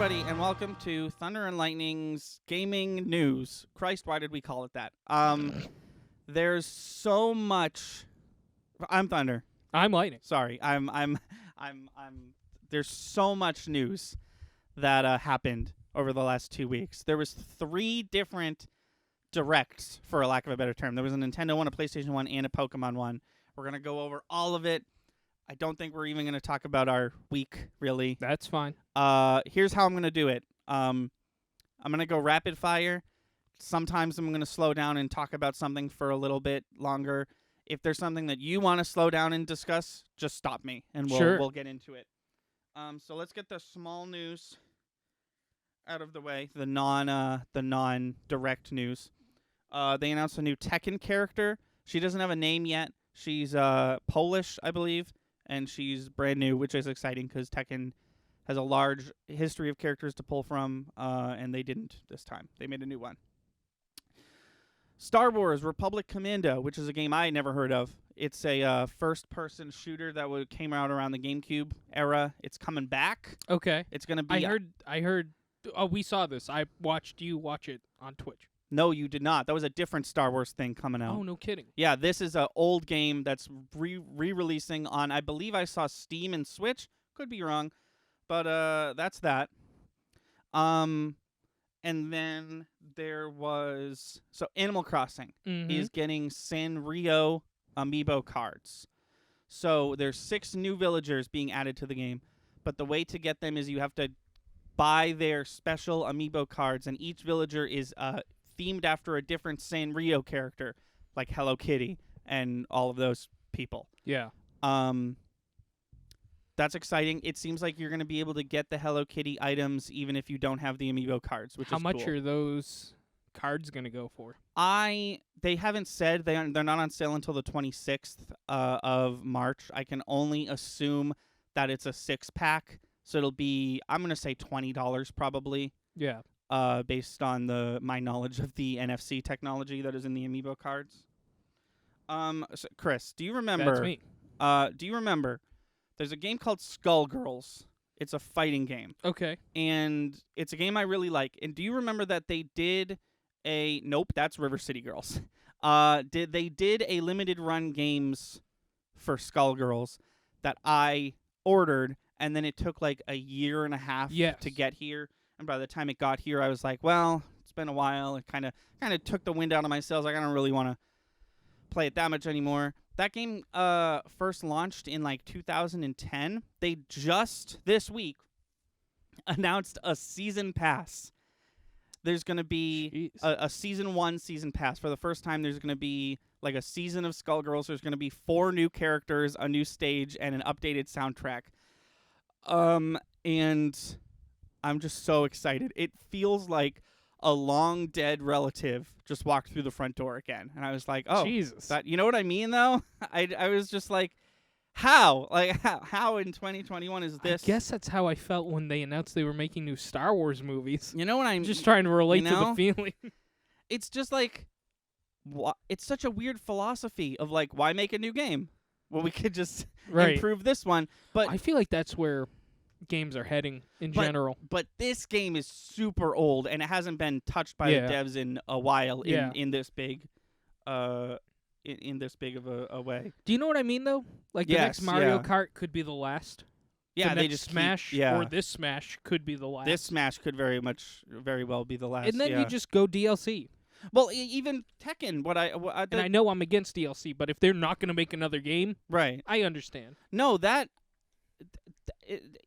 everybody, and welcome to Thunder and Lightning's Gaming News. Christ, why did we call it that? There's so much. I'm Thunder. I'm Lightning. Sorry, I'm. There's so much news that happened over the last 2 weeks. There was 3 different directs, for a lack of a better term. There was a Nintendo one, a PlayStation one, and a Pokemon one. We're gonna go over all of it. I don't think we're even going to talk about our week, really. That's fine. Here's how I'm going to do it. I'm going to go rapid fire. Sometimes I'm going to slow down and talk about something for a little bit longer. If there's something that you want to slow down and discuss, just stop me, and we'll get into it. So let's get the small news out of the way, the non-direct news. They announced a new Tekken character. She doesn't have a name yet. She's Polish, I believe. And she's brand new, which is exciting because Tekken has a large history of characters to pull from, and they didn't this time. They made a new one. Star Wars Republic Commando, which is a game I never heard of. It's a first-person shooter that came out around the GameCube era. It's coming back. Okay. It's going to be... I heard... Oh, we saw this. I watched you watch it on Twitch. No, you did not. That was a different Star Wars thing coming out. Oh, no kidding. Yeah, this is an old game that's re-releasing on, I believe I saw Steam and Switch. Could be wrong. But that's that. And then there was... So Animal Crossing is getting Sanrio amiibo cards. So there's 6 new villagers being added to the game. But the way to get them is you have to buy their special amiibo cards. And each villager is... themed after a different Sanrio character, like Hello Kitty and all of those people. Yeah. That's exciting. It seems like you're going to be able to get the Hello Kitty items even if you don't have the amiibo cards, which is cool. How much are those cards going to go for? They haven't said. They're not on sale until the 26th of March. I can only assume that it's a 6-pack, so it'll be, I'm going to say $20 probably. Yeah. Based on my knowledge of the NFC technology that is in the amiibo cards. So Chris, do you remember? That's me. Do you remember? There's a game called Skullgirls. It's a fighting game. Okay. And it's a game I really like. And do you remember that they did a... Nope, that's River City Girls. They did a limited run games for Skullgirls that I ordered, and then it took like a year and a half to get here. And by the time it got here, I was like, well, it's been a while. It kind of took the wind out of my sails. Like, I don't really want to play it that much anymore. That game first launched in, like, 2010. They just, this week, announced a season pass. There's going to be a Season 1 season pass. For the first time, there's going to be, like, a season of Skullgirls. There's going to be 4 new characters, a new stage, and an updated soundtrack. And... I'm just so excited. It feels like a long dead relative just walked through the front door again. And I was like, oh, Jesus. You know what I mean, though? I was just like, how? Like, how in 2021 is this? I guess that's how I felt when they announced they were making new Star Wars movies. You know what I'm just trying to relate to the feeling. It's just like, it's such a weird philosophy of like, why make a new game? Well, we could just improve this one. But I feel like that's where games are heading in general. But this game is super old, and it hasn't been touched by the devs in a while in this big in this big of a way. Do you know what I mean, though? Like, the next Mario Kart could be the last. Yeah, they just Smash or this Smash could be the last. This Smash could very well be the last. And then you just go DLC. Well, even Tekken, and I know I'm against DLC, but if they're not going to make another game, right? I understand. No, that...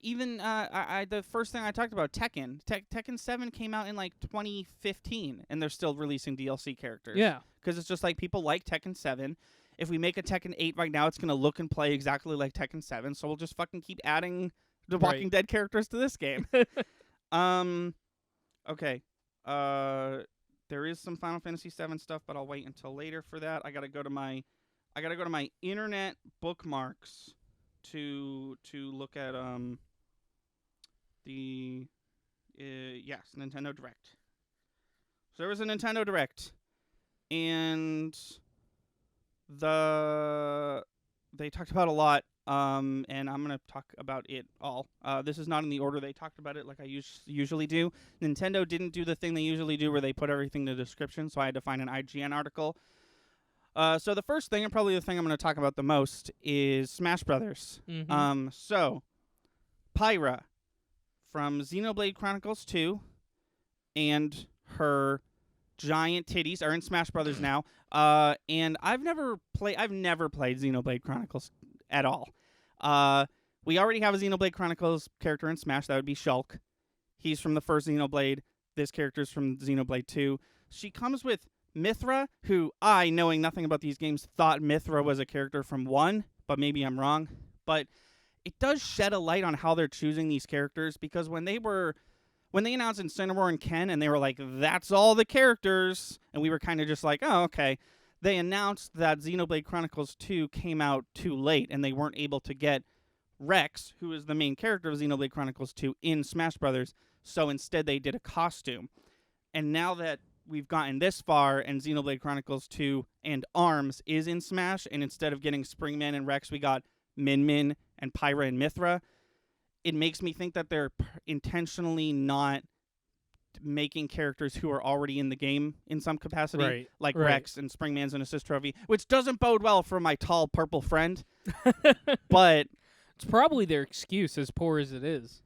Even the first thing I talked about, Tekken 7 came out in like 2015, and they're still releasing DLC characters. Yeah, because it's just like people like Tekken 7. If we make a Tekken 8 right now, it's gonna look and play exactly like Tekken 7. So we'll just fucking keep adding the Walking Dead characters to this game. Okay. There is some Final Fantasy 7 stuff, but I'll wait until later for that. I gotta go to my internet bookmarks to look at the Nintendo Direct. So there was a Nintendo Direct, and they talked about a lot. and I'm going to talk about it all. This is not in the order they talked about it like I usually do. Nintendo didn't do the thing they usually do where they put everything in the description, so I had to find an IGN article. So the first thing, and probably the thing I'm going to talk about the most, is Smash Brothers. So, Pyra from Xenoblade Chronicles 2 and her giant titties are in Smash Brothers now. And I've never played Xenoblade Chronicles at all. We already have a Xenoblade Chronicles character in Smash. That would be Shulk. He's from the first Xenoblade. This character's from Xenoblade 2. She comes with Mythra, who I, knowing nothing about these games, thought Mythra was a character from 1, but maybe I'm wrong. But it does shed a light on how they're choosing these characters, because when they announced Incineroar and Ken, and they were like, that's all the characters, and we were kind of just like, oh, okay. They announced that Xenoblade Chronicles 2 came out too late, and they weren't able to get Rex, who is the main character of Xenoblade Chronicles 2, in Smash Brothers, so instead they did a costume. And now that we've gotten this far, and Xenoblade Chronicles 2 and ARMS is in Smash, and instead of getting Springman and Rex, we got Min Min and Pyra and Mythra, it makes me think that they're intentionally not making characters who are already in the game in some capacity, like Rex and Springman's an assist trophy, which doesn't bode well for my tall purple friend. But it's probably their excuse, as poor as it is.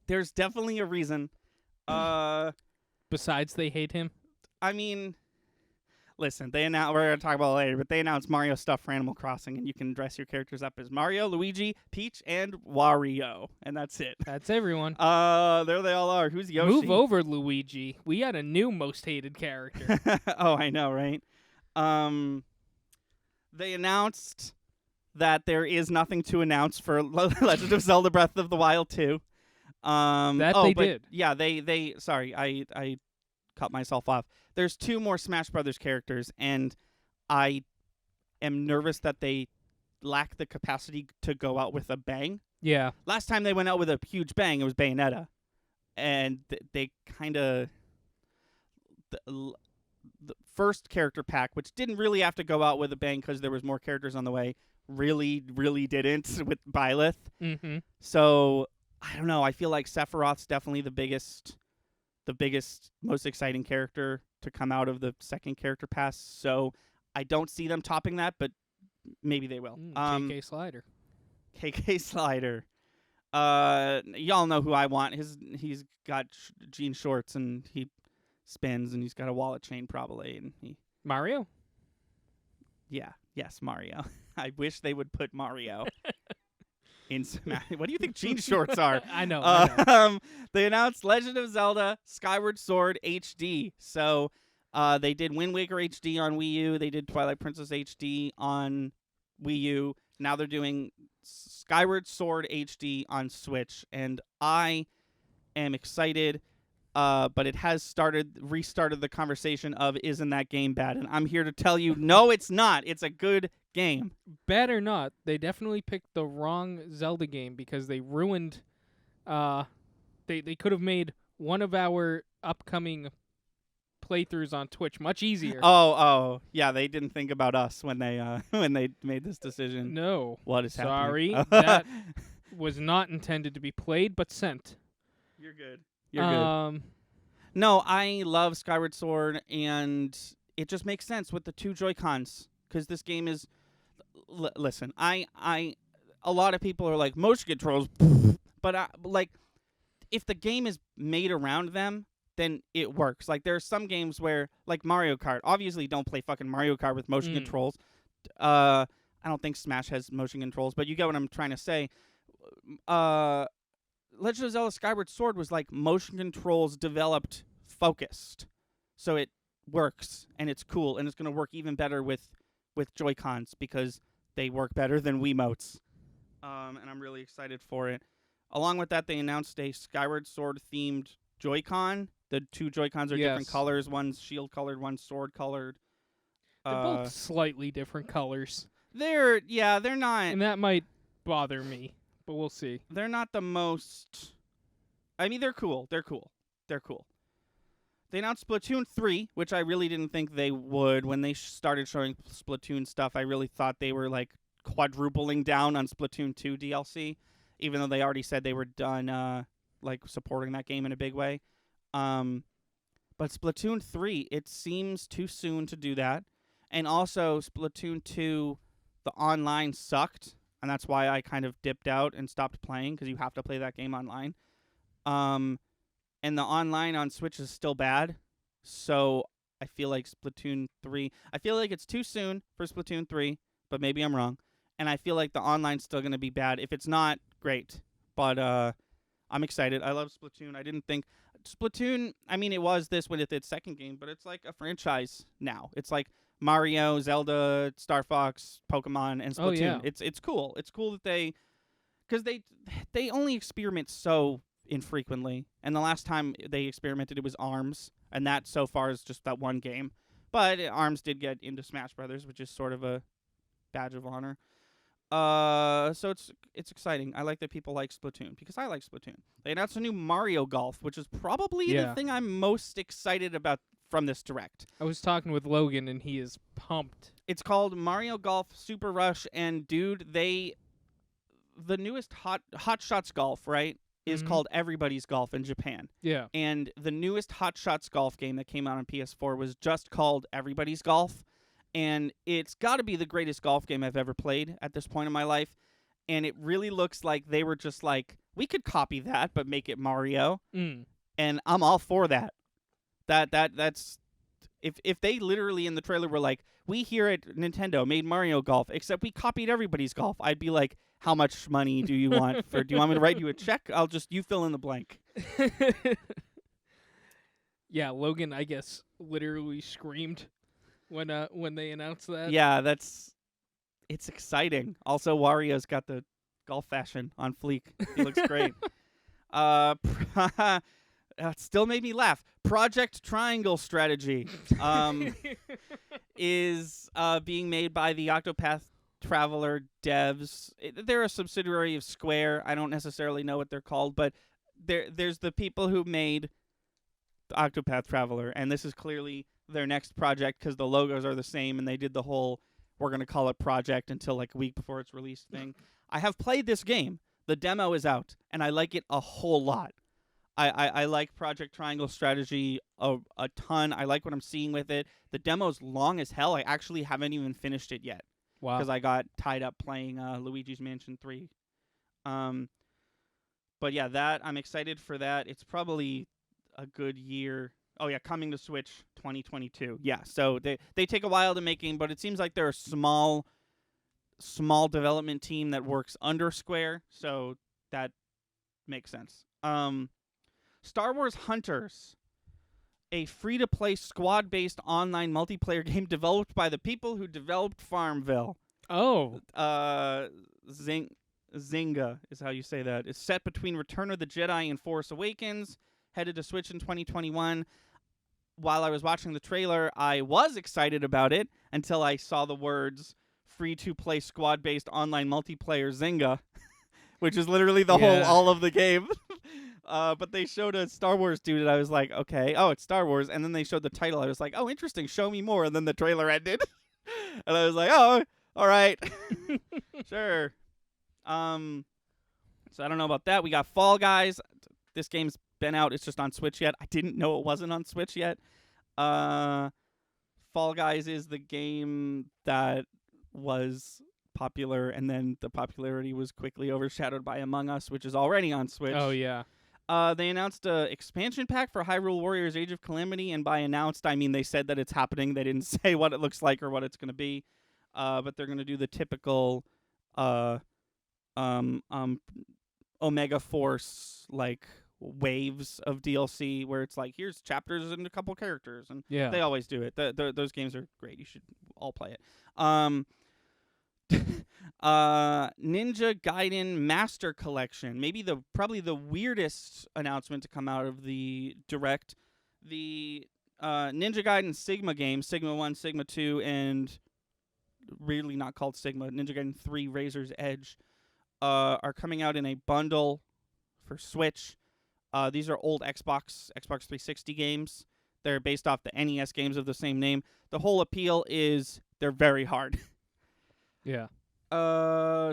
There's definitely a reason. Besides, they hate him. I mean, listen, we're going to talk about it later, but they announced Mario stuff for Animal Crossing, and you can dress your characters up as Mario, Luigi, Peach, and Wario, and that's it. That's everyone. There they all are. Who's Yoshi? Move over, Luigi. We had a new most hated character. Oh, I know, right? They announced that there is nothing to announce for Legend of Zelda Breath of the Wild 2. They did. Yeah, they sorry, I cut myself off. There's 2 more Smash Brothers characters, and I am nervous that they lack the capacity to go out with a bang. Yeah. Last time they went out with a huge bang, it was Bayonetta. And they kind of... The first character pack, which didn't really have to go out with a bang because there was more characters on the way, really, really didn't with Byleth. Mm-hmm. So... I don't know. I feel like Sephiroth's definitely the biggest, most exciting character to come out of the second character pass. So I don't see them topping that, but maybe they will. KK Slider. KK Slider. Y'all know who I want. He's got jean shorts and he spins and he's got a wallet chain probably. And Mario? Yeah. Yes, Mario. I wish they would put Mario. In Smash. What do you think jean shorts are? I know. They announced Legend of Zelda Skyward Sword HD. So they did Wind Waker HD on Wii U. They did Twilight Princess HD on Wii U. Now they're doing Skyward Sword HD on Switch. And I am excited, but it has restarted the conversation of, isn't that game bad? And I'm here to tell you, no, it's not. It's a good game. Bad or not, they definitely picked the wrong Zelda game because they ruined. They could have made one of our upcoming playthroughs on Twitch much easier. Oh, yeah. They didn't think about us when they made this decision. No, what is happening? Sorry, that was not intended to be played, but sent. You're good. You're good. No, I love Skyward Sword, and it just makes sense with the 2 Joy-Cons because this game is. Listen, a lot of people are like, motion controls, but if the game is made around them, then it works. Like, there are some games where, like Mario Kart, obviously don't play fucking Mario Kart with motion controls. I don't think Smash has motion controls, but you get what I'm trying to say. Legend of Zelda Skyward Sword was like motion controls developed focused. So it works, and it's cool, and it's going to work even better with Joy-Cons because they work better than Wiimotes. And I'm really excited for it. Along with that, they announced a Skyward Sword-themed Joy-Con. The 2 Joy-Cons are different colors. One's shield-colored, one's sword-colored. They're both slightly different colors. They're not... And that might bother me, but we'll see. They're not the most... I mean, they're cool. They're cool. they announced Splatoon 3, which I really didn't think they would. When they started showing Splatoon stuff, I really thought they were like quadrupling down on Splatoon 2 DLC, even though they already said they were done like supporting that game in a big way. But Splatoon 3, it seems too soon to do that. And also Splatoon 2, the online sucked, and that's why I kind of dipped out and stopped playing, because you have to play that game online. And the online on Switch is still bad, so I feel like Splatoon 3... I feel like it's too soon for Splatoon 3, but maybe I'm wrong. And I feel like the online's still going to be bad. If it's not, great. But I'm excited. I love Splatoon. I didn't think... Splatoon, I mean, it was this with its second game, but it's like a franchise now. It's like Mario, Zelda, Star Fox, Pokemon, and Splatoon. Oh, yeah. It's cool. It's cool that they... Because they only experiment so infrequently, and the last time they experimented it was ARMS, and that so far is just that one game. But ARMS did get into Smash Brothers, which is sort of a badge of honor. So it's exciting. I like that people like Splatoon, because I like Splatoon. They announced a new Mario Golf, which is probably the thing I'm most excited about from this Direct. I was talking with Logan, and he is pumped. It's called Mario Golf Super Rush, and dude, the newest Hot Shots Golf, right, is called Everybody's Golf in Japan. Yeah. And the newest Hot Shots Golf game that came out on PS4 was just called Everybody's Golf. And it's got to be the greatest golf game I've ever played at this point in my life. And it really looks like they were just like, we could copy that, but make it Mario. And I'm all for that. That's... If they literally in the trailer were like, we here at Nintendo made Mario Golf, except we copied Everybody's Golf, I'd be like, how much money do you want for? Do you want me to write you a check? You fill in the blank. Yeah, Logan, I guess, literally screamed when they announced that. Yeah, it's exciting. Also, Wario's got the golf fashion on fleek. He looks great. It still made me laugh. Project Triangle Strategy is being made by the Octopath Traveler devs. They're a subsidiary of Square. I don't necessarily know what they're called, but there's the people who made the Octopath Traveler, and this is clearly their next project because the logos are the same, and they did the whole we're going to call it project until like a week before it's released thing. I have played this game. The demo is out, and I like it a whole lot. I like Project Triangle Strategy a ton. I like what I'm seeing with it. The demo's long as hell. I actually haven't even finished it yet. Wow. Because I got tied up playing Luigi's Mansion 3. But yeah, I'm excited for that. It's probably a good year. Oh yeah, coming to Switch 2022. Yeah, so they take a while to make game, but it seems like they're a small development team that works under Square, so that makes sense. Star Wars Hunters, a free-to-play squad-based online multiplayer game developed by the people who developed Farmville. Oh. Zynga is how you say that. It's set between Return of the Jedi and Force Awakens, headed to Switch in 2021. While I was watching the trailer, I was excited about it until I saw the words free-to-play squad-based online multiplayer Zynga, which is literally all of the game. But they showed a Star Wars dude, and I was like, okay, oh, it's Star Wars. And then they showed the title. I was like, oh, interesting, show me more. And then the trailer ended. And I was like, oh, all right. Sure. So I don't know about that. We got Fall Guys. This game's been out. It's just on Switch yet. I didn't know it wasn't on Switch yet. Fall Guys is the game that was popular, and then the popularity was quickly overshadowed by Among Us, which is already on Switch. Oh, yeah. They announced an expansion pack for Hyrule Warriors Age of Calamity, and by announced, I mean they said that it's happening. They didn't say what it looks like or what it's going to be, but they're going to do the typical Omega Force, like, waves of DLC where it's like, here's chapters and a couple characters, and they always do it. Those games are great. You should all play it. Ninja Gaiden Master Collection, probably the weirdest announcement to come out of the Direct. The Ninja Gaiden Sigma game, Sigma 1, Sigma 2, and really not called Sigma, Ninja Gaiden 3 Razor's Edge, are coming out in a bundle for Switch. These are old Xbox 360 games They're based off the NES games of the same name. The whole appeal is they're very hard. Yeah.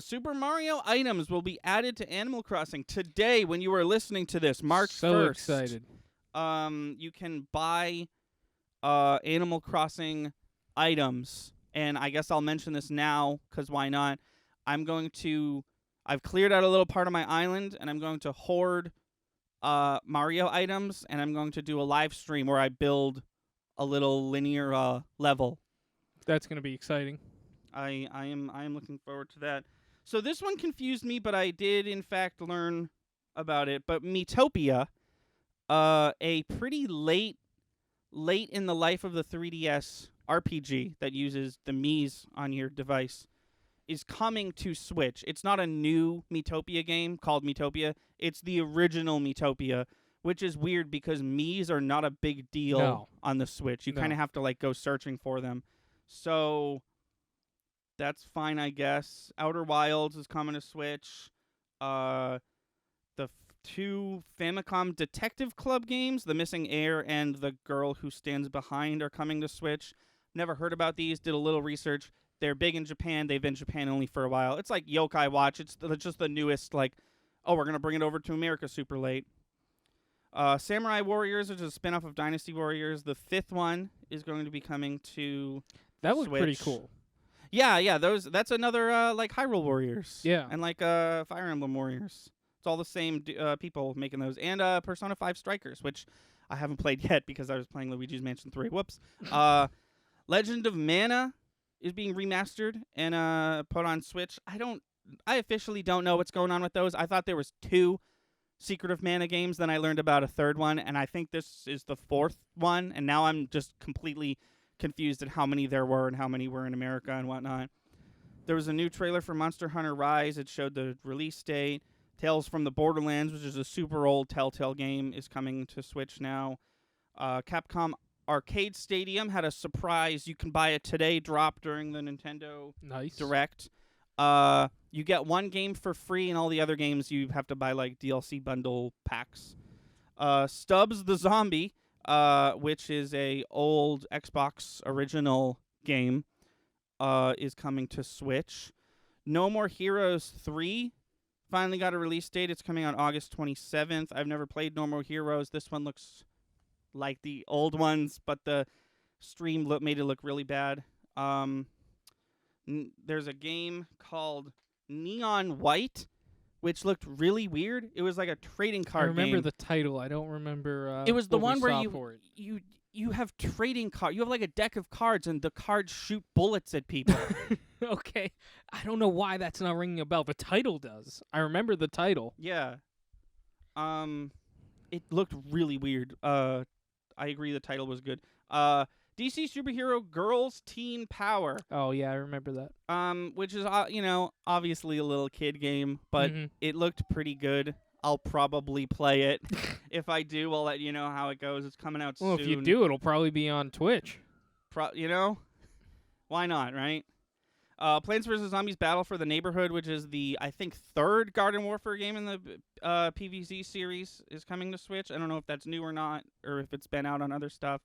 Super Mario items will be added to Animal Crossing today when you are listening to this, March 1st. So excited. You can buy Animal Crossing items, and I guess I'll mention this now because why not? I've cleared out a little part of my island, and I'm going to hoard Mario items, and I'm going to do a live stream where I build a little linear level. That's going to be exciting. I am looking forward to that. So this one confused me, but I did in fact learn about it. But Miitopia, a pretty late in the life of the 3DS RPG that uses the Miis on your device, is coming to Switch. It's not a new Miitopia game called Miitopia. It's the original Miitopia, which is weird because Miis are not a big deal on the Switch. You kind of have to like go searching for them. So that's fine, I guess. Outer Wilds is coming to Switch. The two Famicom Detective Club games, The Missing Heir and The Girl Who Stands Behind, are coming to Switch. Never heard about these. Did a little research. They're big in Japan. They've been in Japan only for a while. It's like Yokai Watch. It's just the newest, like, oh, we're going to bring it over to America super late. Samurai Warriors, which is a spin-off of Dynasty Warriors. The fifth one is going to be coming to That looked Switch. pretty cool. Yeah. That's another, like, Hyrule Warriors. Yeah. And, like, Fire Emblem Warriors. It's all the same people making those. And Persona 5 Strikers, which I haven't played yet because I was playing Luigi's Mansion 3. Whoops. Legend of Mana is being remastered and put on Switch. I officially don't know what's going on with those. I thought there was 2 Secret of Mana games, then I learned about a third one, and I think this is the 4th one, and now I'm just completely confused at how many there were and how many were in America and whatnot. There was a new trailer for Monster Hunter Rise. It showed the release date. Tales from the Borderlands, which is a super old Telltale game, is coming to Switch now. Capcom Arcade Stadium had a surprise. You can buy it today, drop during the Nintendo Direct. You get one game for free, and all the other games you have to buy like DLC bundle packs. Stubbs the Zombie, which is a old Xbox original game, is coming to Switch. No More Heroes 3 finally got a release date. It's coming out August 27th. I've never played No More Heroes. This one looks like the old ones, but the stream made it look really bad. There's a game called Neon White, which looked really weird. It was like a trading card game. I remember the title. I don't remember it was the one where you have trading cards. You have like a deck of cards, and the cards shoot bullets at people. Okay. I don't know why that's not ringing a bell. The title does. I remember the title. Yeah. It looked really weird. I agree the title was good. DC Superhero Girls Teen Power. Oh, yeah, I remember that. Which is, obviously a little kid game, but it looked pretty good. I'll probably play it. If I do, I'll let you know how it goes. It's coming out soon. Well, if you do, it'll probably be on Twitch. Why not, right? Plants vs. Zombies Battle for the Neighborhood, which is the, I think, 3rd Garden Warfare game in the PvZ series, is coming to Switch. I don't know if that's new or not, or if it's been out on other stuff.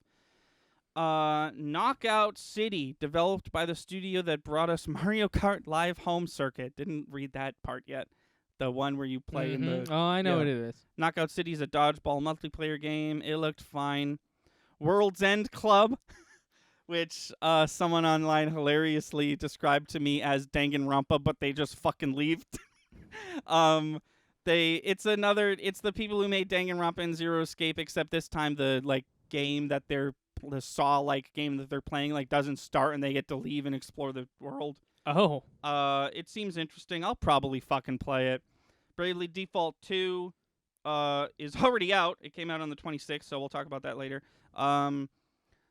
Knockout City, developed by the studio that brought us Mario Kart Live Home Circuit. Didn't read that part yet. The one where you play in the... Oh, I know what it is. Knockout City is a dodgeball multiplayer game. It looked fine. World's End Club, which someone online hilariously described to me as Danganronpa, but they just fucking leave. It's the people who made Danganronpa and Zero Escape, except this time the game that the Saw-like game that they're playing doesn't start and they get to leave and explore the world. Oh. It seems interesting. I'll probably fucking play it. Bravely Default 2 is already out. It came out on the 26th, so we'll talk about that later.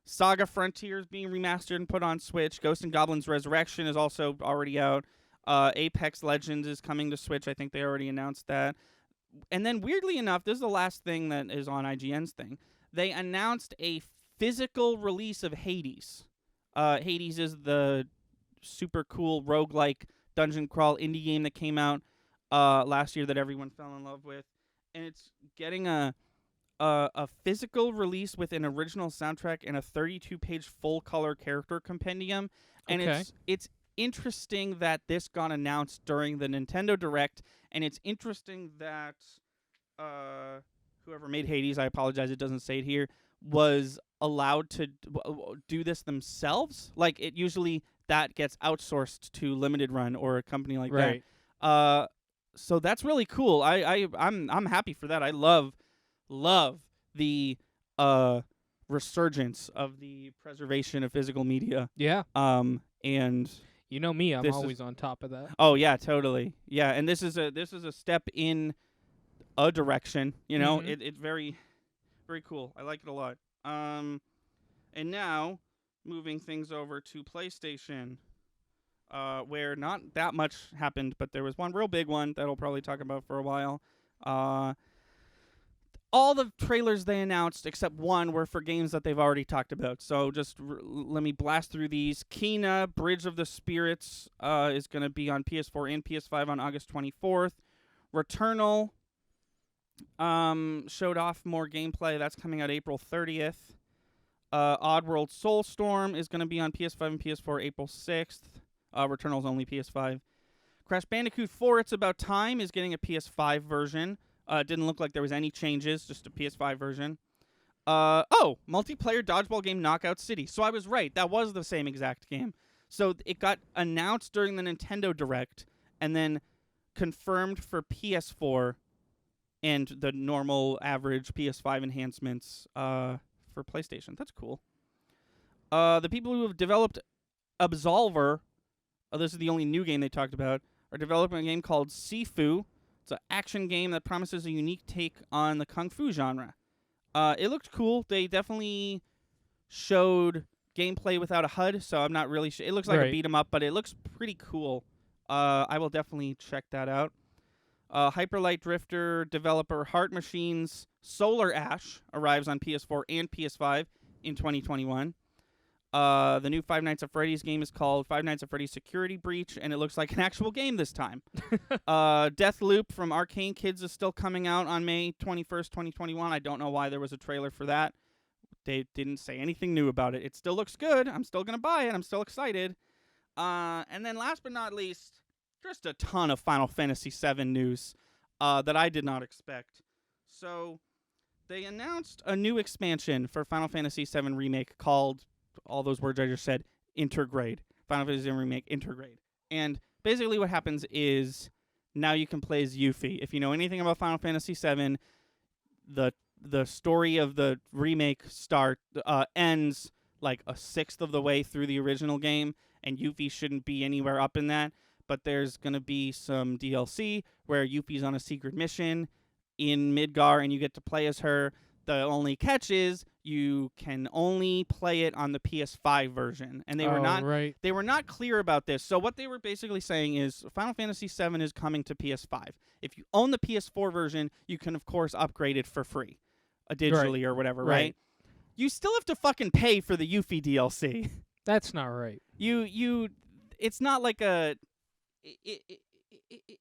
Saga Frontier is being remastered and put on Switch. Ghosts and Goblins Resurrection is also already out. Apex Legends is coming to Switch. I think they already announced that. And then, weirdly enough, this is the last thing that is on IGN's thing. They announced a physical release of Hades. Hades is the super cool roguelike dungeon crawl indie game that came out last year that everyone fell in love with. And it's getting a a physical release with an original soundtrack and a 32-page full-color character compendium. And Okay. it's interesting that this got announced during the Nintendo Direct, and it's interesting that whoever made Hades, I apologize, it doesn't say it here, was allowed to do this themselves. Like, it usually that gets outsourced to Limited Run or a company like Right. that. So that's really cool. I'm happy for that. I love the resurgence of the preservation of physical media. Yeah. And You know me, I'm This is- always on top of that. oh yeah, totally. Yeah, and this is a step in a direction, you know. Mhm. It's very cool. I like it a lot. And now moving things over to PlayStation, where not that much happened, but there was one real big one that I'll probably talk about for a while. All the trailers they announced, except one, were for games that they've already talked about. So just let me blast through these. Kena, Bridge of the Spirits, is going to be on PS4 and PS5 on August 24th. Returnal showed off more gameplay. That's coming out April 30th. Oddworld Soulstorm is going to be on PS5 and PS4 April 6th. Returnal's only PS5. Crash Bandicoot 4, It's About Time, is getting a PS5 version. Didn't look like there was any changes, just a PS5 version. Multiplayer dodgeball game Knockout City. So I was right. That was the same exact game. So it got announced during the Nintendo Direct and then confirmed for PS4 and the normal average PS5 enhancements for PlayStation. That's cool. The people who have developed Absolver, this is the only new game they talked about, are developing a game called Sifu. It's an action game that promises a unique take on the kung fu genre. It looked cool. They definitely showed gameplay without a HUD, so I'm not really sure. It looks like a beat 'em up, but it looks pretty cool. I will definitely check that out. Hyperlight Drifter developer Heart Machine's Solar Ash arrives on PS4 and PS5 in 2021. The new Five Nights at Freddy's game is called Five Nights at Freddy's Security Breach, and it looks like an actual game this time. Deathloop from Arcane Kids is still coming out on May 21st, 2021. I don't know why there was a trailer for that. They didn't say anything new about it. It still looks good. I'm still going to buy it. I'm still excited. And then last but not least, just a ton of Final Fantasy VII news that I did not expect. So they announced a new expansion for Final Fantasy VII Remake called, all those words I just said, Intergrade. Final Fantasy VII Remake Intergrade. And basically what happens is now you can play as Yuffie. If you know anything about Final Fantasy VII, the story of the remake ends like a sixth of the way through the original game, and Yuffie shouldn't be anywhere up in that. But there's going to be some DLC where Yuffie's on a secret mission in Midgar, and you get to play as her. The only catch is you can only play it on the PS5 version, and they were not clear about this. So what they were basically saying is Final Fantasy VII is coming to PS5. If you own the PS4 version, you can of course upgrade it for free, digitally or whatever, right? You still have to fucking pay for the Yuffie DLC. That's not right. It's not like a.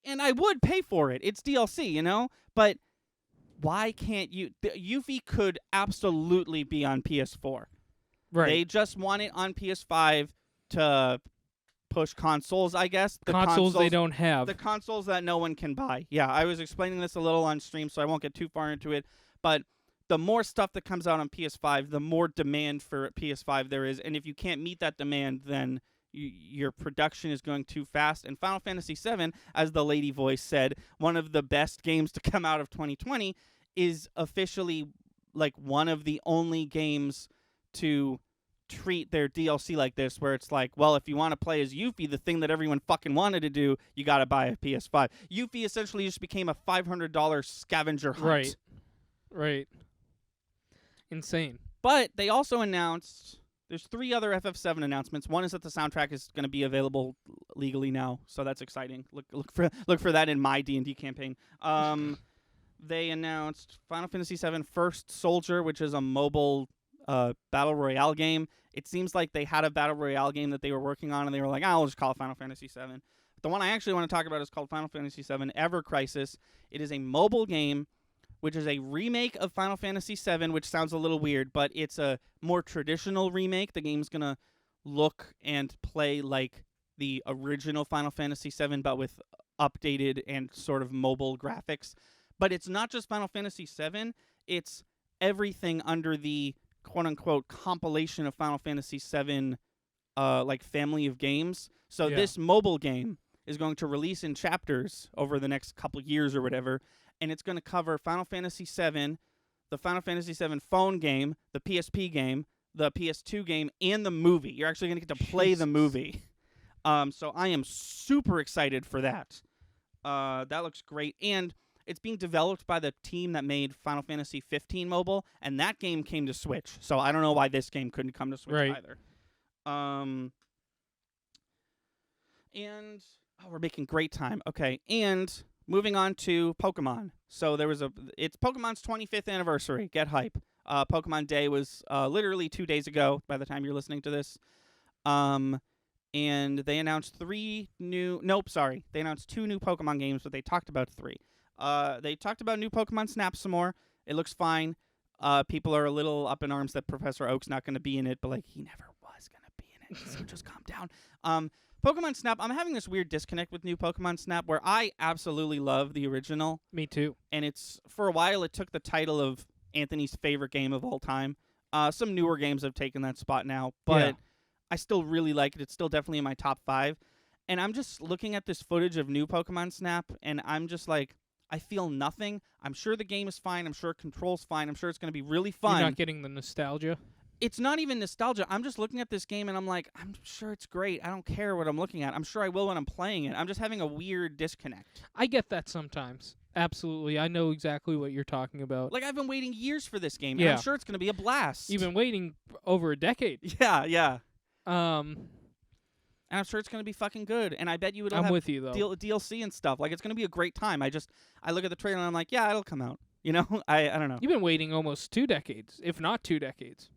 And I would pay for it. It's DLC, you know? But why can't you? Yuffie could absolutely be on PS4. Right. They just want it on PS5 to push consoles, I guess. The consoles they don't have. The consoles that no one can buy. Yeah, I was explaining this a little on stream, so I won't get too far into it. But the more stuff that comes out on PS5, the more demand for PS5 there is. And if you can't meet that demand, then your production is going too fast. And Final Fantasy VII, as the lady voice said, one of the best games to come out of 2020, is officially like one of the only games to treat their DLC like this, where it's like, well, if you want to play as Yuffie, the thing that everyone fucking wanted to do, you got to buy a PS5. Yuffie essentially just became a $500 scavenger hunt. Right. Insane. But they also announced there's 3 other FF7 announcements. One is that the soundtrack is going to be available legally now, so that's exciting. Look for that in my D&D campaign. They announced Final Fantasy VII First Soldier, which is a mobile battle royale game. It seems like they had a battle royale game that they were working on, and they were like, I'll just call it Final Fantasy VII. The one I actually want to talk about is called Final Fantasy VII Ever Crisis. It is a mobile game which is a remake of Final Fantasy VII, which sounds a little weird, but it's a more traditional remake. The game's going to look and play like the original Final Fantasy VII, but with updated and sort of mobile graphics. But it's not just Final Fantasy VII, it's everything under the quote-unquote compilation of Final Fantasy VII like family of games. So this mobile game is going to release in chapters over the next couple years or whatever, and it's going to cover Final Fantasy VII, the Final Fantasy VII phone game, the PSP game, the PS2 game, and the movie. You're actually going to get to play the movie. So I am super excited for that. That looks great. And it's being developed by the team that made Final Fantasy 15 mobile, and that game came to Switch. So I don't know why this game couldn't come to Switch either. And we're making great time. Okay, and moving on to Pokemon. So it's Pokemon's 25th anniversary. Get hype. Pokemon Day was literally 2 days ago by the time you're listening to this. And they announced They announced 2 new Pokemon games, but they talked about 3. They talked about new Pokemon Snap some more. It looks fine. People are a little up in arms that Professor Oak's not going to be in it, but like he never was going to be in it, so just calm down. Pokemon Snap, I'm having this weird disconnect with new Pokemon Snap where I absolutely love the original. Me too. And for a while, it took the title of Anthony's favorite game of all time. Some newer games have taken that spot now, but I still really like it. It's still definitely in my top 5. And I'm just looking at this footage of new Pokemon Snap, and I'm just like, I feel nothing. I'm sure the game is fine. I'm sure control's fine. I'm sure it's going to be really fun. You're not getting the nostalgia? It's not even nostalgia. I'm just looking at this game, and I'm like, I'm sure it's great. I don't care what I'm looking at. I'm sure I will when I'm playing it. I'm just having a weird disconnect. I get that sometimes. Absolutely. I know exactly what you're talking about. Like, I've been waiting years for this game, and I'm sure it's going to be a blast. You've been waiting over a decade. Yeah. And I'm sure it's going to be fucking good. And I bet you it'll have with you, though. DLC and stuff. Like, it's going to be a great time. I look at the trailer and I'm like, yeah, it'll come out. You know? I don't know. You've been waiting almost 2 decades, if not 2 decades.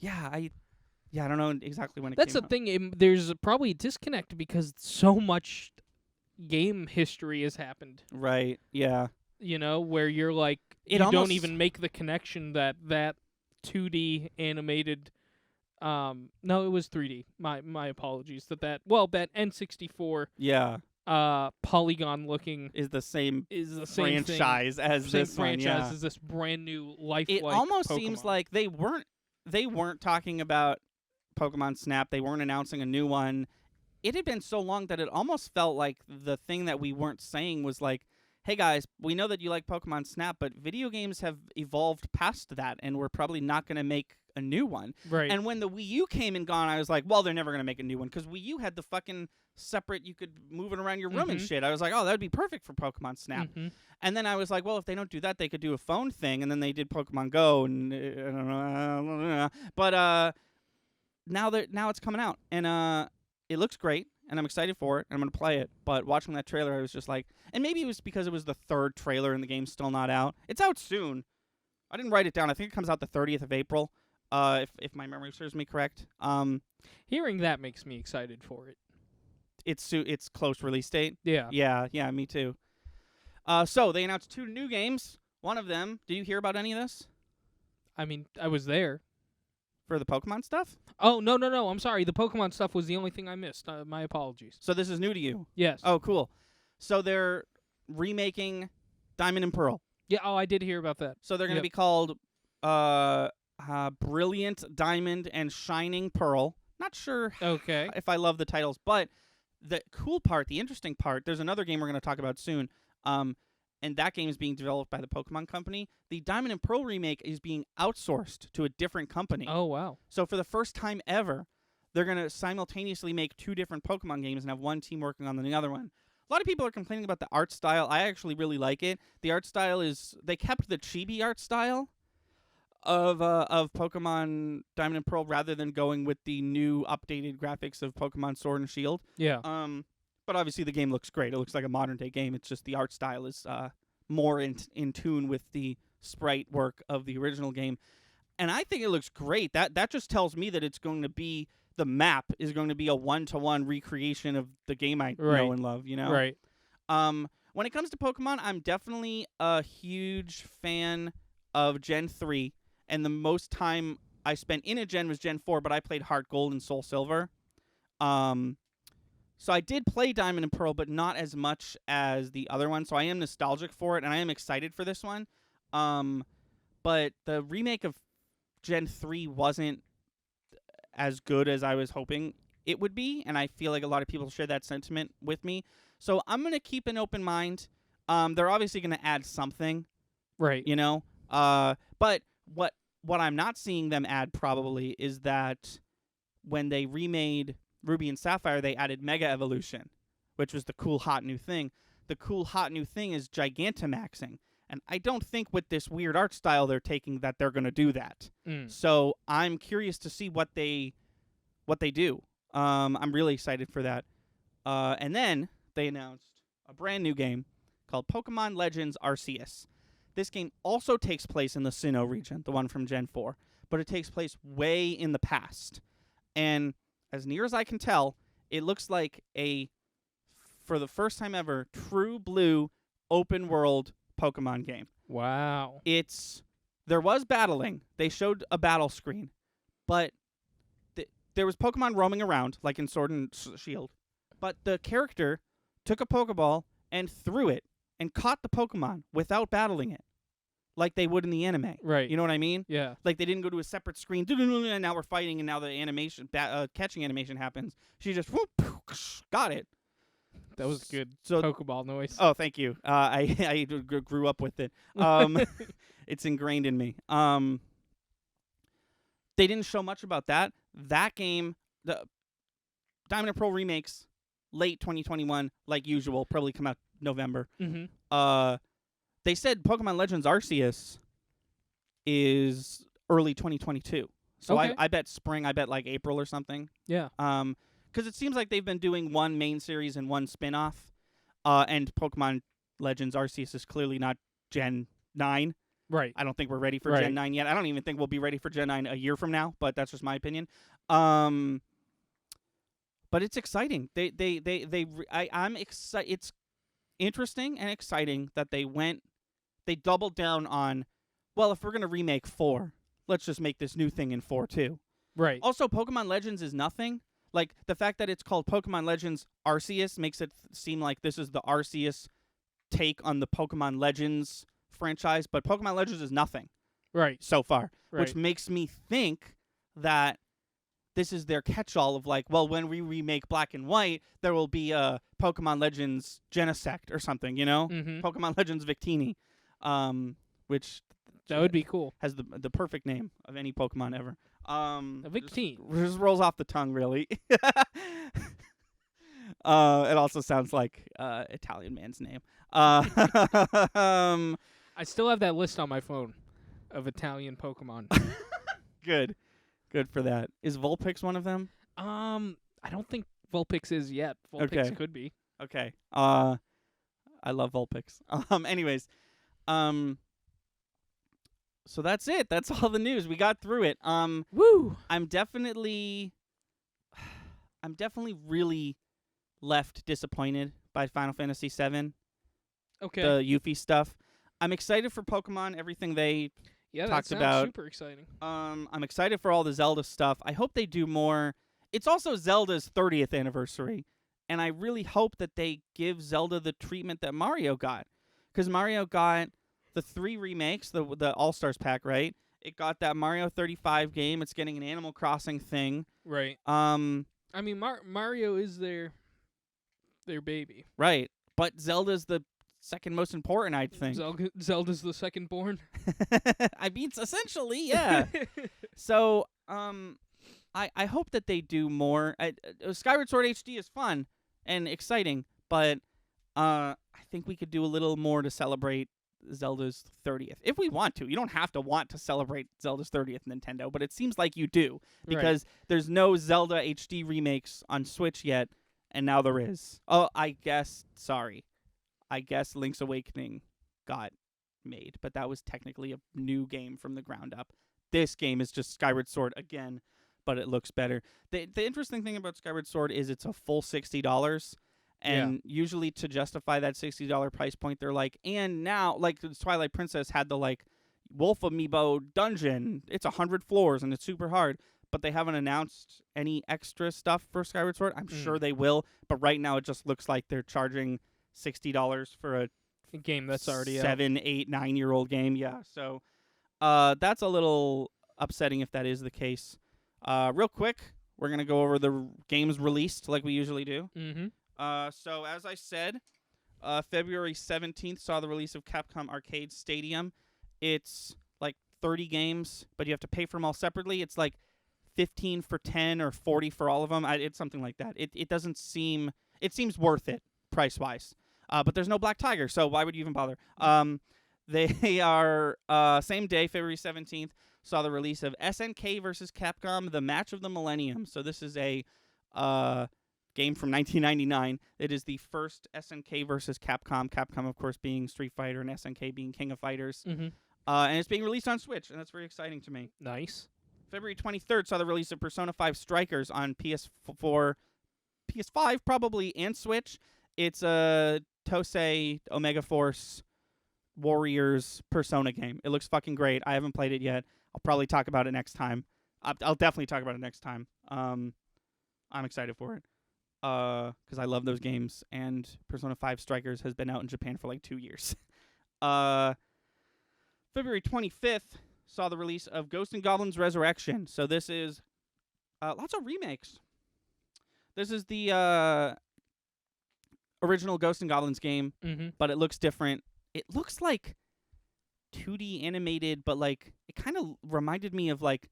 Yeah, I don't know exactly when it That's came the out. thing. There's probably a disconnect because so much game history has happened. Right, yeah. You know, where you're like, you don't even make the connection that 2D animated... no, it was 3D. My apologies. That N64 polygon looking is the same franchise thing, as this franchise one. Yeah. As this brand new lifelike It almost Pokemon. seems like they weren't talking about Pokemon Snap. They weren't announcing a new one. It had been so long that it almost felt like the thing that we weren't saying was like, hey guys, we know that you like Pokemon Snap, but video games have evolved past that, and we're probably not going to make a new one. Right. And when the Wii U came and gone, I was like, well, they're never going to make a new one, because Wii U had the fucking separate, you could move it around your room and shit. I was like, oh, that would be perfect for Pokemon Snap. And then I was like, well, if they don't do that, they could do a phone thing, and then they did Pokemon Go, and I don't know. But now it's coming out, and it looks great. And I'm excited for it, and I'm going to play it. But watching that trailer, I was just like... And maybe it was because it was the 3rd trailer and the game's still not out. It's out soon. I didn't write it down. I think it comes out the 30th of April, if my memory serves me correct. Hearing that makes me excited for it. It's close release date? Yeah. Yeah, me too. So, they announced 2 new games. One of them... Did you hear about any of this? I mean, I was there. For the Pokemon stuff? Oh, no. I'm sorry. The Pokemon stuff was the only thing I missed. My apologies. So this is new to you? Yes. Oh, cool. So they're remaking Diamond and Pearl. Yeah, I did hear about that. So they're going to be called Brilliant Diamond and Shining Pearl. Not sure if I love the titles, but the cool part, the interesting part, there's another game we're going to talk about soon. And that game is being developed by the Pokemon Company. The Diamond and Pearl remake is being outsourced to a different company. Oh, wow. So for the first time ever, they're going to simultaneously make 2 different Pokemon games and have one team working on the other one. A lot of people are complaining about the art style. I actually really like it. The art style they kept the chibi art style of Pokemon Diamond and Pearl rather than going with the new updated graphics of Pokemon Sword and Shield. Yeah. But obviously the game looks great. It looks like a modern-day game. It's just the art style is more in tune with the sprite work of the original game. And I think it looks great. That just tells me that it's going to be... The map is going to be a one-to-one recreation of the game I know and love, you know? Right. when it comes to Pokemon, I'm definitely a huge fan of Gen 3, and the most time I spent in a gen was Gen 4, but I played Heart Gold and Soul Silver. So I did play Diamond and Pearl, but not as much as the other one, so I am nostalgic for it, and I am excited for this one. But the remake of Gen 3 wasn't as good as I was hoping it would be, and I feel like a lot of people share that sentiment with me. So I'm going to keep an open mind. They're obviously going to add something, Right. you know? But what I'm not seeing them add probably is that when they remade Ruby and Sapphire, they added Mega Evolution, which was the cool, hot new thing. The cool, hot new thing is Gigantamaxing. And I don't think with this weird art style they're taking that they're going to do that. So I'm curious to see what they do. I'm really excited for that. And then they announced a brand new game called Pokemon Legends Rcs. This game also takes place in the Sinnoh region, the one from Gen 4, but it takes place way in the past. And as near as I can tell, it looks like for the first time ever, true blue open world Pokemon game. Wow. There was battling. They showed a battle screen, but there was Pokemon roaming around, like in Sword and Shield. But the character took a Pokeball and threw it and caught the Pokemon without battling it, like they would in the anime. Right. You know what I mean? Yeah. Like they didn't go to a separate screen, and now we're fighting, and now the animation, catching animation happens. She just got it. That was good So Pokeball noise. Oh, thank you. I grew up with it. It's ingrained in me. They didn't show much about that. That game, the Diamond and Pearl remakes, late 2021, like usual, probably come out November. Mm-hmm. They said Pokemon Legends Arceus is early 2022. So Okay. I bet spring. I bet like April or something. Yeah. Because it seems like they've been doing one main series and one spin-off. And Pokemon Legends Arceus is clearly not Gen 9. Right. I don't think we're ready for Right. Gen 9 yet. I don't even think we'll be ready for Gen 9 a year from now, but that's just my opinion. But it's exciting. I'm excited. It's interesting and exciting that they doubled down on, well, if we're going to remake 4, let's just make this new thing in 4 too. Right. Also, Pokemon Legends is nothing. Like, the fact that it's called Pokemon Legends Arceus makes it seem like this is the Arceus take on the Pokemon Legends franchise, but Pokemon Legends is nothing Right. so far, Right. which makes me think that this is their catch-all of like, well, when we remake Black and White, there will be a Pokemon Legends Genesect or something, you know? Mm-hmm. Pokemon Legends Victini, which That would be cool. has the perfect name of any Pokemon ever. A Victini. Just rolls off the tongue, really. It also sounds like Italian man's name. I still have that list on my phone of Italian Pokemon. Good for that. Is Vulpix one of them? I don't think Vulpix is yet. Vulpix Okay. could be. Okay. I love Vulpix. Anyways, so that's it. That's all the news. We got through it. Woo! I'm definitely really left disappointed by Final Fantasy VII. Okay. The Yuffie stuff. I'm excited for Pokemon, everything they yeah, that talked sounds about. super exciting. I'm excited for all the Zelda stuff. I hope they do more. It's also Zelda's 30th anniversary, and I really hope that they give Zelda the treatment that Mario got. Because Mario got the 3 remakes, the All-Stars pack, right? It got that Mario 35 game. It's getting an Animal Crossing thing. Right. I mean, Mario is their baby. Right. But Zelda's the second most important, I'd think. Zelda's the second born. I mean, essentially, yeah. So, I hope that they do more. Skyward Sword HD is fun and exciting, but I think we could do a little more to celebrate Zelda's 30th. If we want to. You don't have to want to celebrate Zelda's 30th, Nintendo, but it seems like you do, because there's no Zelda HD remakes on Switch yet, and now there is. Oh, I guess Link's Awakening got made, but that was technically a new game from the ground up. This game is just Skyward Sword again, but it looks better. The interesting thing about Skyward Sword is it's a full $60, And usually to justify that $60 price point, they're like, and now, like, Twilight Princess had the, like, Wolf Amiibo dungeon. It's 100 floors, and it's super hard. But they haven't announced any extra stuff for Skyward Sword. I'm sure they will, but right now it just looks like they're charging $60 for a game that's already 7, 8, 9-year-old game. Yeah, so that's a little upsetting if that is the case. Real quick, we're going to go over the games released like we usually do. So as I said, February 17th saw the release of Capcom Arcade Stadium. It's like 30 games, but you have to pay for them all separately. It's like 15 for 10 or 40 for all of them. It's something like that. It doesn't seem... It seems worth it, price-wise. But there's no Black Tiger, so why would you even bother? They are... same day, February 17th, saw the release of SNK versus Capcom, The Match of the Millennium. So this is a game from 1999. It is the first SNK versus Capcom. Capcom, of course, being Street Fighter and SNK being King of Fighters. And it's being released on Switch, and that's very exciting to me. Nice. February 23rd saw the release of Persona 5 Strikers on PS4, PS5 probably, and Switch. It's a Tosei Omega Force Warriors Persona game. It looks fucking great. I haven't played it yet. I'll probably talk about it next time. I'll definitely talk about it next time. I'm excited for it because I love those games, and Persona 5 Strikers has been out in Japan for like 2 years. February 25th saw the release of Ghosts and Goblins Resurrection. So this is lots of remakes. This is the original Ghosts and Goblins game, but it looks different. It looks like 2D animated, but like it kind of reminded me of like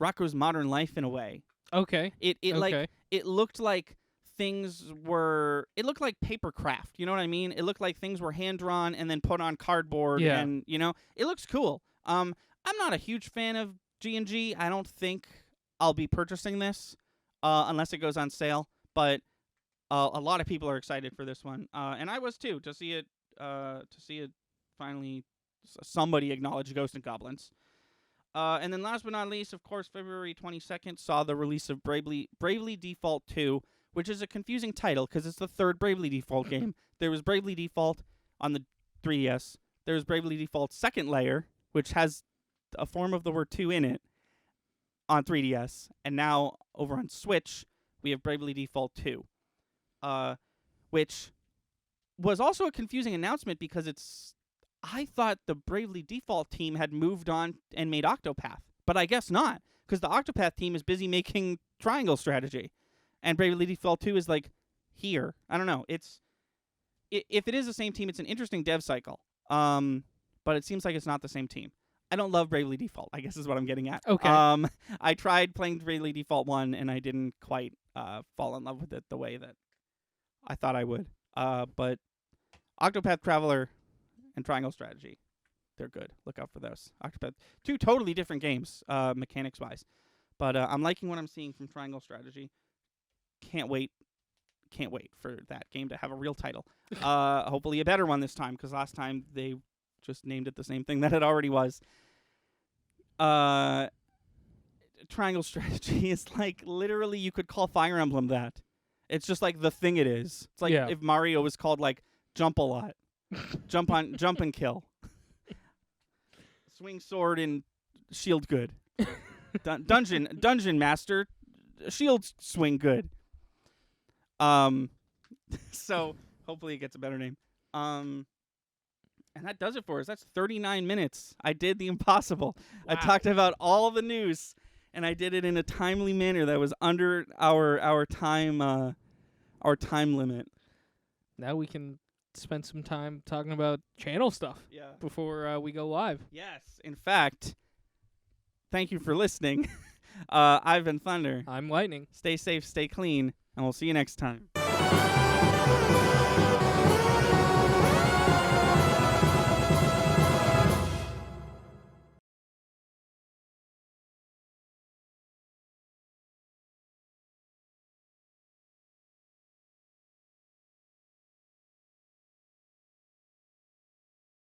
Rocko's Modern Life in a way. Okay. Like it looked like things were. It looked like paper craft. You know what I mean? It looked like things were hand drawn and then put on cardboard. Yeah. And it looks cool. I'm not a huge fan of G&G. I don't think I'll be purchasing this unless it goes on sale. But a lot of people are excited for this one, and I was too, to see it finally somebody acknowledge Ghosts and Goblins. And then last but not least, of course, February 22nd saw the release of Bravely Default 2, which is a confusing title because it's the third Bravely Default game. There was Bravely Default on the 3DS. There was Bravely Default Second Layer, which has a form of the word 2 in it on 3DS. And now, over on Switch, we have Bravely Default 2, which was also a confusing announcement because I thought the Bravely Default team had moved on and made Octopath, but I guess not, because the Octopath team is busy making Triangle Strategy, and Bravely Default 2 is like here. I don't know. If it is the same team, it's an interesting dev cycle. But it seems like it's not the same team. I don't love Bravely Default, I guess is what I'm getting at. Okay. I tried playing Bravely Default 1, and I didn't quite fall in love with it the way that I thought I would. But Octopath Traveler and Triangle Strategy, they're good. Look out for those. Octopath, 2 totally different games, mechanics-wise. But I'm liking what I'm seeing from Triangle Strategy. Can't wait for that game to have a real title. Hopefully a better one this time, because last time they just named it the same thing that it already was. Triangle Strategy is like, literally, you could call Fire Emblem that. It's just like the thing it is. It's like if Mario was called like Jump a Lot. Jump and kill. Swing sword and shield good. Dungeon master, shield swing good. So hopefully it gets a better name. And that does it for us. That's 39 minutes. I did the impossible. Wow. I talked about all the news, and I did it in a timely manner that was under our time limit. Now we can spend some time talking about channel stuff before we go live. Yes. In fact, thank you for listening. I've been Thunder. I'm Lightning. Stay safe, stay clean, and we'll see you next time.